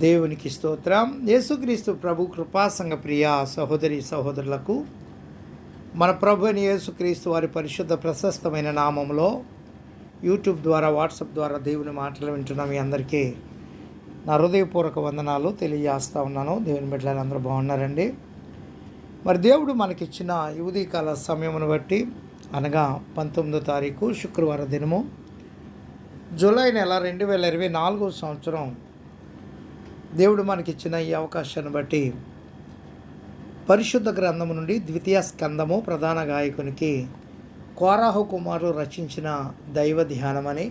దేవునికి స్తోత్రం. యేసుక్రీస్తు ప్రభు కృపాసంగ ప్రియ సహోదరి సహోదరులకు మన ప్రభు అయిన యేసుక్రీస్తు వారి పరిశుద్ధ ప్రశస్తమైన నామంలో యూట్యూబ్ ద్వారా వాట్సాప్ ద్వారా దేవుని మాటలు వింటున్న మీ అందరికీ నా హృదయపూర్వక వందనాలు తెలియజేస్తూ ఉన్నాను. దేవుని బిడ్డలు అందరూ బాగున్నారండి. మరి దేవుడు మనకిచ్చిన ఈ ఉదయకాల సమయమును బట్టి అనగా 19వ తారీఖు శుక్రవారం దినము జూలై నెల 2024 సంవత్సరం దేవుడు మనకిచ్చిన ఈ అవకాశాన్ని బట్టి పరిశుద్ధ గ్రంథము నుండి ద్వితీయ స్కందము ప్రధాన గాయకునికి కోరాహు కుమారులు రచించిన దైవ ధ్యానమని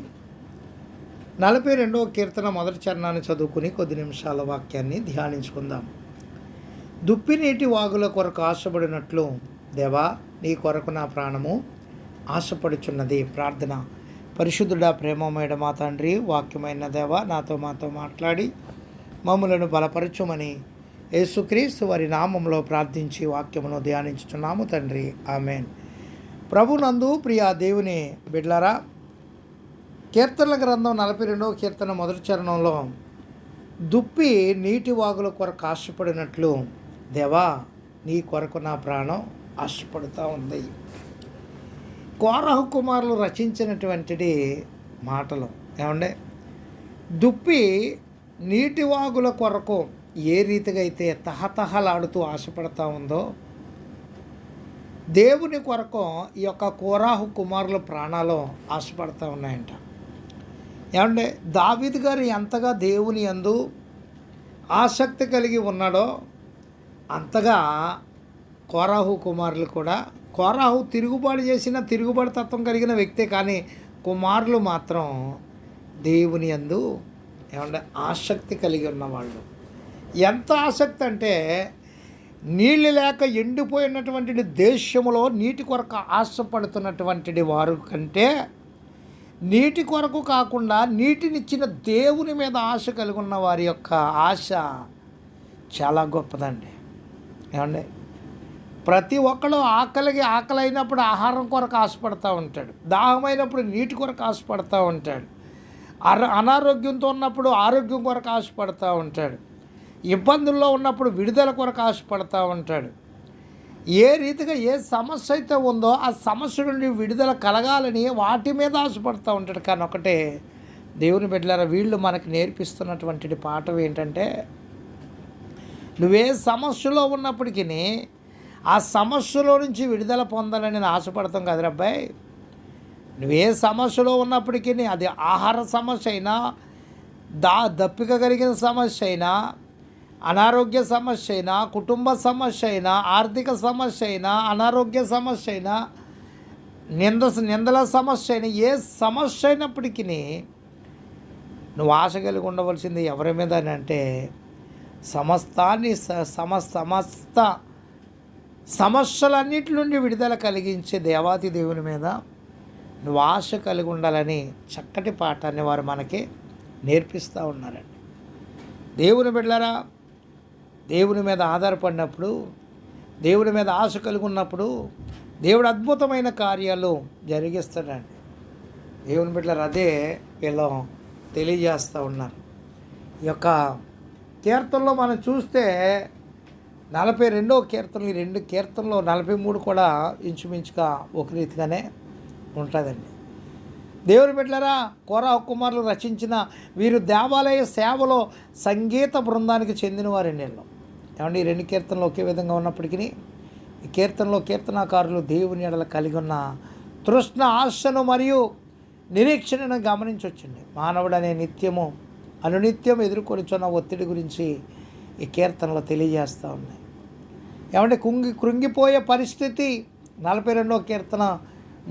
42వ కీర్తన మొదటి చరణాన్ని చదువుకుని కొద్ది నిమిషాల వాక్యాన్ని ధ్యానించుకుందాం. దుప్పినీటి వాగుల కొరకు ఆశపడినట్లు దేవా నీ కొరకు నా ప్రాణము ఆశపడుచున్నది. ప్రార్థన. పరిశుద్ధుడా ప్రేమమైన మా తండ్రి, వాక్యమైన దేవా నాతో మాతో మాట్లాడి మమ్ములను బలపరచుమని యేసుక్రీస్తు వారి నామంలో ప్రార్థించి వాక్యమును ధ్యానించుచున్నాము తండ్రి. ఆమెన్. ప్రభునందు ప్రియ దేవుని బిడ్లారా, కీర్తనల గ్రంథం 42వ కీర్తన మొదటి చరణంలో దుప్పి నీటి వాగుల కొరకు ఆశపడినట్లు దేవా నీ కొరకు నా ప్రాణం ఆశపడుతూ ఉంది. కోరహు కుమారులు రచించినటువంటిది మాటలు ఏమండే. దుప్పి నీటి వాగుల కొరకు ఏ రీతిగా అయితే తహతహలాడుతూ ఆశపడతా ఉందో దేవుని కొరకు ఈ యొక్క కోరాహు కుమారుల ప్రాణాలు ఆశపడతా ఉన్నాయంట. ఏమంటే దావీదు గారు ఎంతగా దేవుని యందు ఆసక్తి కలిగి ఉన్నాడో అంతగా కోరాహు కుమారులు కూడా, కోరాహు తిరుగుబాటు చేసిన తిరుగుబాటు తత్వం కలిగిన వ్యక్తే, కానీ కుమారులు మాత్రం దేవుని యందు ఏమంటే ఆసక్తి కలిగి ఉన్నవాళ్ళు. ఎంత ఆసక్తి అంటే నీళ్ళు లేక ఎండిపోయినటువంటి దేశంలో నీటి కొరకు ఆశపడుతున్నటువంటి వారు కంటే నీటి కొరకు కాకుండా నీటినిచ్చిన దేవుని మీద ఆశ కలిగి ఉన్న వారి యొక్క ఆశ చాలా గొప్పదండి. ఏమండి ప్రతి ఒక్కరు ఆకలి అయినప్పుడు ఆహారం కొరకు ఆశపడుతూ ఉంటాడు, దాహమైనప్పుడు నీటి కొరకు ఆశపడుతూ ఉంటాడు, అనారోగ్యంతో ఉన్నప్పుడు ఆరోగ్యం కొరకు ఆశపడుతూ ఉంటాడు, ఇబ్బందుల్లో ఉన్నప్పుడు విడుదల కొరకు ఆశపడుతూ ఉంటాడు. ఏ రీతిగా ఏ సమస్య అయితే ఉందో ఆ సమస్య నుండి విడుదల కలగాలని వాటి మీద ఆశపడుతూ ఉంటాడు. కానీ ఒకటే దేవుని బిడ్డలారా, వీళ్ళు మనకు నేర్పిస్తున్నటువంటి పాఠం ఏంటంటే, నువ్వే సమస్యలో ఉన్నప్పటికీ ఆ సమస్యలో నుంచి విడుదల పొందాలని నేను ఆశపడతాం కదరా అబ్బాయి. నువ్వే సమస్యలో ఉన్నప్పటికీ అది ఆహార సమస్య అయినా, దప్పిక కలిగిన సమస్య అయినా, అనారోగ్య సమస్య అయినా, కుటుంబ సమస్య అయినా, ఆర్థిక సమస్య అయినా, అనారోగ్య సమస్య అయినా, నిందల సమస్య అయినా, ఏ సమస్య అయినప్పటికీ నువ్వు ఆశ కలిగి ఉండవలసింది ఎవరి మీద అంటే సమస్త సమస్యలన్నిటి నుండి విడుదల కలిగించే దేవాతి దేవుని మీద నువ్వు ఆశ కలిగి ఉండాలని చక్కటి పాఠాన్ని వారు మనకి నేర్పిస్తూ ఉన్నారండి. దేవుని బిడ్డలారా, దేవుని మీద ఆధారపడినప్పుడు, దేవుని మీద ఆశ కలిగి ఉన్నప్పుడు దేవుడు అద్భుతమైన కార్యాలు జరిగిస్తాడండి. దేవుని బిడ్డలారా, అదే వీళ్ళు తెలియజేస్తూ ఉన్నారు. ఈ యొక్క కీర్తనలో మనం చూస్తే 42వ కీర్తనలు, ఈ 2 కీర్తనలో 43 కూడా ఇంచుమించుగా ఒక రీతిగానే ఉంటుందండి. దేవుని బిడ్డలారా, కోరాహు కుమారులు రచించిన వీరు దేవాలయ సేవలో సంగీత బృందానికి చెందిన వారండి. ఏమంటే ఈ 2 కీర్తనలు ఒకే విధంగా ఉన్నప్పటికీ ఈ కీర్తనలో కీర్తనాకారులు దేవుని ఎడల కలిగి ఉన్న తృష్ణ, ఆశను మరియు నిరీక్షణను గమనించవచ్చండి. మానవుడు అనే అనునిత్యం ఎదుర్కొనిచున్న ఒత్తిడి గురించి ఈ కీర్తనలో తెలియజేస్తూ ఉన్నాయి. ఏమంటే కృంగిపోయే పరిస్థితి 42వ కీర్తన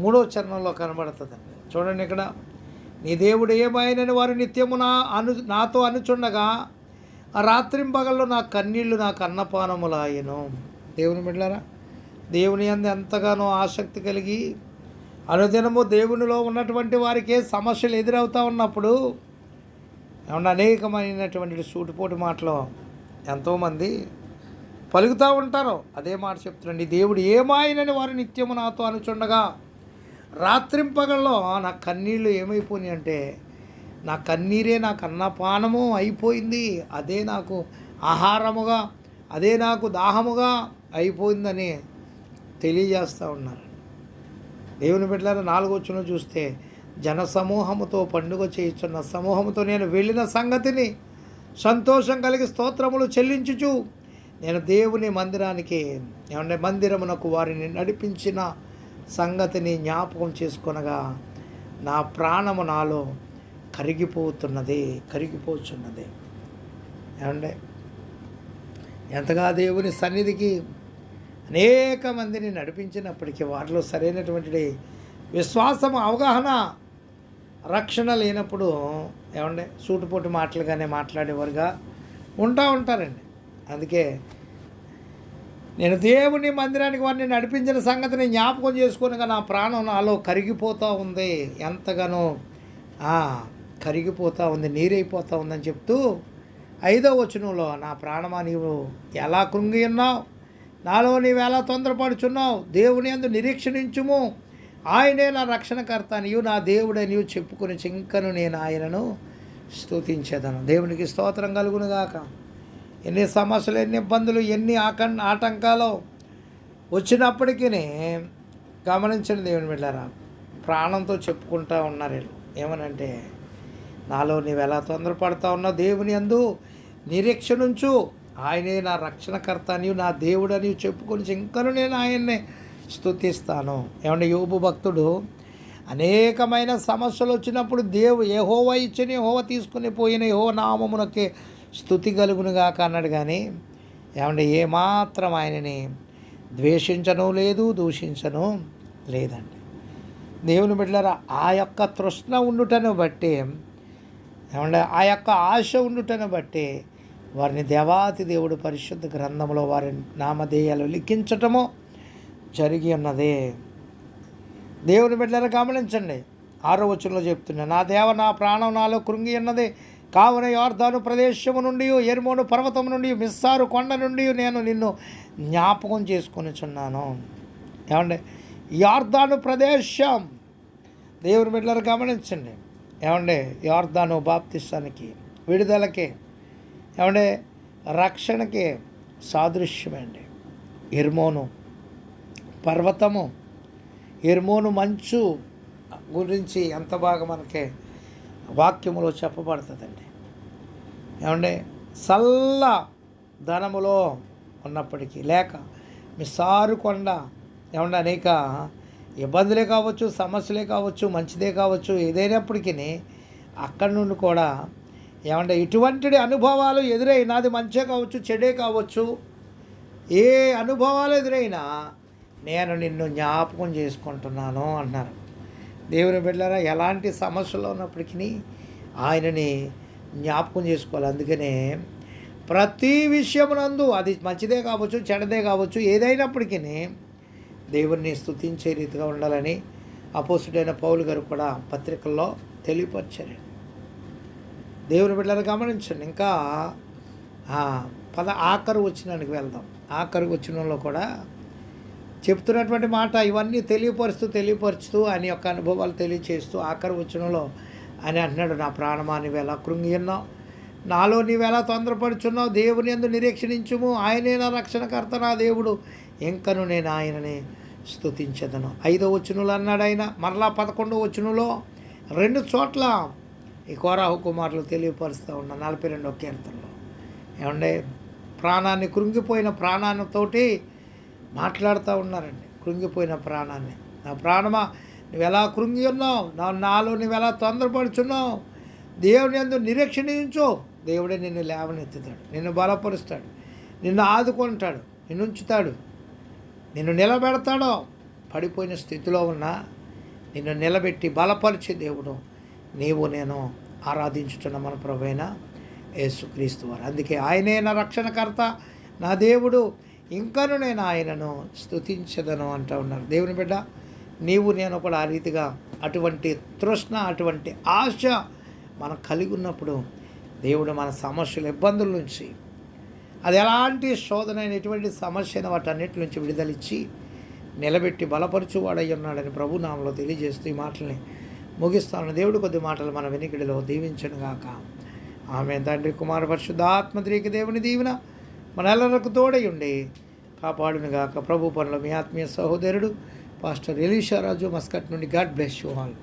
3వ చరణంలో కనబడుతుందండి. చూడండి, ఇక్కడ నీ దేవుడు ఏమైనని వారు నిత్యము నాతో అనుచుండగా రాత్రింపగల్లో నా కన్నీళ్లు నాకు అన్నపానములాయను. దేవుని బిడ్డలారా, దేవుని యందు ఎంతగానో ఆసక్తి కలిగి అనుదినము దేవునిలో ఉన్నటువంటి వారికి సమస్యలు ఎదురవుతూ ఉన్నప్పుడు ఏమన్నా అనేకమైనటువంటి సూటిపోటు మాటలు ఎంతోమంది పలుకుతూ ఉంటారు. అదే మాట చెప్తున్నాండి, దేవుడు ఏమాయనని వారు నిత్యము నాతో అనుచుండగా రాత్రింపగల్లో నా కన్నీళ్ళు ఏమైపోయినాయి అంటే నా కన్నీరే నాకు అన్నపానము అయిపోయింది, అదే నాకు ఆహారముగా, అదే నాకు దాహముగా అయిపోయిందని తెలియజేస్తూ ఉన్నారు. దేవుని బిడ్డలారా 4వ వచనం చూస్తే, జనసమూహముతో పండుగ చేయుచున్న సమూహముతో నేను వెళ్ళిన సంగతిని సంతోషం కలిగి స్తోత్రములు చెల్లించుచు నేను దేవుని మందిరానికి మందిరమునకు వారిని నడిపించిన సంగతిని జ్ఞాపకం చేసుకొనగా నా ప్రాణము నాలో కరిగిపోచున్నది. ఏమంటే ఎంతగా దేవుని సన్నిధికి అనేక మందిని నడిపించినప్పటికీ వారిలో సరైనటువంటి విశ్వాసం, అవగాహన, రక్షణ లేనప్పుడు సూటుపోటు మాటలుగానే మాట్లాడేవారుగా ఉంటారండి. అందుకే నేను దేవుని మందిరానికి వారిని నడిపించిన సంగతిని జ్ఞాపకం చేసుకునిగా నా ప్రాణం నాలో కరిగిపోతూ ఉంది, ఎంతగానో కరిగిపోతూ ఉంది, నీరైపోతూ ఉందని చెప్తూ 5వ వచనంలో, నా ప్రాణమా నీవు ఎలా కృంగి ఉన్నావు, నాలో నీవెలా తొందరపడుచున్నావు, దేవుని యందు నిరీక్షణించుము, ఆయనే నా రక్షణకర్త, నీవు నా దేవుడే నీవు చెప్పుకుని చింకను నేను ఆయనను స్తుతించేదను. దేవునికి స్తోత్రం కలుగునుగాక. ఎన్ని సమస్యలు, ఎన్ని ఇబ్బందులు, ఎన్ని ఆటంకాలు వచ్చినప్పటికీ గమనించండి దేవుని బిడ్డలారా, ప్రాణంతో చెప్పుకుంటూ ఉన్నారు వీళ్ళు. ఏమనంటే, నాలో నీవు ఎలా తొందరపడతా ఉన్నావు, దేవుని యందు నిరీక్షణుంచు, ఆయనే నా రక్షణకర్త, నీవు నా దేవుడు నీవు చెప్పుకొని ఇంకను నేను ఆయన్నే స్తుతిస్తాను. యోబు భక్తుడు అనేకమైన సమస్యలు వచ్చినప్పుడు యెహోవా ఇచ్చిన, యెహోవా తీసుకుని పోయిన యెహోవా నామమునకే స్తుతి కలుగునుగాక అన్నాడు. కానీ ఏమాత్రం ఆయనని ద్వేషించను లేదు, దూషించను లేదండి. దేవుని బిడ్డలారా, ఆ యొక్క తృష్ణ ఉండుటను బట్టి, ఆ యొక్క ఆశ ఉండుటను బట్టి వారిని దేవాతి దేవుడు పరిశుద్ధ గ్రంథంలో వారి నామధేయాలు లిఖించటము జరిగి ఉన్నది. దేవుని బిడ్డలారా గమనించండి, 6వ వచనంలో చెప్తున్నా, నా దేవ నా ప్రాణం నాలో కృంగి ఉన్నది, కావున యోర్దాను ప్రదేశము నుండి, ఎర్మోను పర్వతం నుండి, మిస్సారు కొండ నుండి నేను నిన్ను జ్ఞాపకం చేసుకొనిచున్నాను. యోర్దాను ప్రదేశం, దేవుని బిడ్డలారా గమనించండి. యోర్దాను బాప్తిస్తానికి, విడుదలకి, రక్షణకి సాదృశ్యమండి. ఎర్మోను పర్వతము, ఎర్మోను మంచు గురించి ఎంత బాగా మనకి వాక్యములో చెప్పబడుతుందండి. చల్ల ధనములో ఉన్నప్పటికీ, లేక మిస్సారు కొండ, అనేక ఇబ్బందులే కావచ్చు, సమస్యలే కావచ్చు, మంచిదే కావచ్చు, ఏదైనప్పటికీ అక్కడి నుండి కూడా ఇటువంటి అనుభవాలు ఎదురైనా, అది మంచే కావచ్చు, చెడే కావచ్చు, ఏ అనుభవాలు ఎదురైనా నేను నిన్ను జ్ఞాపకం చేసుకుంటున్నాను అన్నారు. దేవుని బిడ్డలారా, ఎలాంటి సమస్యలు ఉన్నప్పటికీ ఆయనని జ్ఞాపకం చేసుకోవాలి. అందుకనే ప్రతి విషయమునందు, అది మంచిదే కావచ్చు, చెడదే కావచ్చు, ఏదైనప్పటికీ దేవుణ్ణి స్తుతించే రీతిగా ఉండాలని అపోస్తుడైన పౌలు గారు కూడా పత్రికల్లో తెలియపరిచారు. దేవుని బిడ్డలారా గమనించండి. ఇంకా ఆఖరు వచనానికి వెళ్దాం. ఆఖరు వచనంలో కూడా చెప్తున్నటువంటి మాట ఇవన్నీ తెలియపరుస్తూ ఆయన యొక్క అనుభవాలు తెలియచేస్తూ ఆఖరి వచనంలో ఆయన అంటున్నాడు, నా ప్రాణమా నీవెలా కృంగి ఉన్నావు, నాలో నీవెలా తొందరపడుచున్నావు, దేవుని యందు నిరీక్షణించుము, ఆయనే నా రక్షణకర్త, నా దేవుడు, ఇంకను నేను ఆయనని స్తుతించదను. 5వ వచనంలో అన్నాడు ఆయన. మరలా 11వ వచనంలో 2 చోట్ల ఈ కోరాహు కుమారులు తెలియపరుస్తూ ఉన్న 42వ కీర్తనలో ప్రాణాన్ని, కృంగిపోయిన ప్రాణాలతోటి మాట్లాడుతూ ఉన్నారండి. కృంగిపోయిన ప్రాణాన్ని, నా ప్రాణమా నువ్వు ఎలా కృంగి ఉన్నావు, నాలో నువ్వు ఎలా తొందరపడుచున్నావు, దేవుని యందు నిరీక్షణించు, దేవుడే నిన్ను లేవనెత్తుతాడు, నిన్ను బలపరుస్తాడు, నిన్ను ఆదుకుంటాడు, నిన్ను ఉంచుతాడు, నిన్ను నిలబెడతాడో. పడిపోయిన స్థితిలో ఉన్నా నిన్ను నిలబెట్టి బలపరిచే దేవుడు నీవు నేను ఆరాధించుతున్న మన ప్రభువైన యేసుక్రీస్తు వారు. అందుకే ఆయనే నా రక్షణకర్త, నా దేవుడు, ఇంకను నేను ఆయనను స్తుతించదను అంటూ ఉన్నారు. దేవుని బిడ్డ, నీవు నేను కూడా ఆ రీతిగా అటువంటి తృష్ణ, అటువంటి ఆశ మనం కలిగి ఉన్నప్పుడు దేవుడు మన సమస్యలు, ఇబ్బందుల నుంచి, అది ఎలాంటి శోధనైన ఎటువంటి సమస్య అయినా వాటన్నిటి నుంచి విడుదలిచ్చి నిలబెట్టి బలపరచువాడై ఉన్నాడని ప్రభు నామములో తెలియజేస్తూ ఈ మాటల్ని ముగిస్తాను. దేవుడు కొద్ది మాటలు మన వినికిడిలో దీవించను గాక. ఆమె తండ్రి కుమార పరిశుద్ధాత్మ త్రియేక దేవుని దీవెన మనెల్లరకు తోడై ఉండి కాపాడును గాక. ప్రభు పనుల మీ ఆత్మీయ సహోదరుడు పాస్టర్ ఎలీషా రాజు, మస్కట్ నుండి. God bless you all.